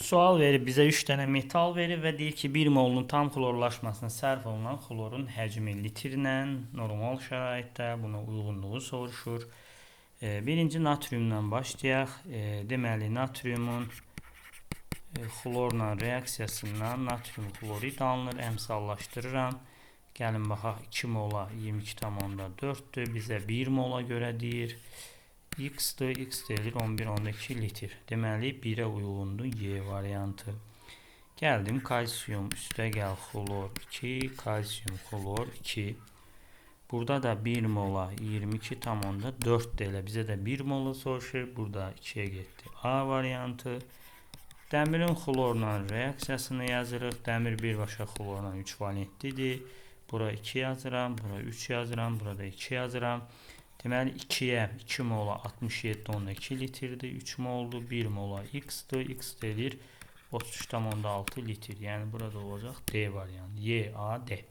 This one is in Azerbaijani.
Sual verib bizə 3 dənə metal verir və deyir ki, 1 molun tam xlorlaşmasına sərf olunan xlorun həcmi litrlə normal şəraitdə buna uyğunluğu soruşur. Birinci natriumdan başlayaq. Deməli, natriumun xlorla reaksiyasından natrium xlorid alınır. Əmsallaşdırıram. Gəlin baxaq, 2 mola 22,4-dür. Bizə 1 mola görə deyir. X-dır, X deyilir 11,2 litr. Deməli, 1-ə uyğundur Y variantı. Gəldim, kalsiyum üstə gəl xlor 2, kalsiyum xlor 2. Burada da 1 mola 22,4 deyilə. Bizə də 1 mola soruşur. Burada 2-yə getdi. A variantı. Dəmirin xlorla reaksiyasını yazırıq. Dəmir birbaşa xlorla 3 valentlidir. Bura 2 yazıram, bura 3 yazıram, burada 2 yazıram. Deməli 2-yə 2 mola 67,2 litrdir, 3 moldur, 1 mola X-dır, X deyilir 33,6 litr. Yəni burada olacaq D variantı. Y, A, D.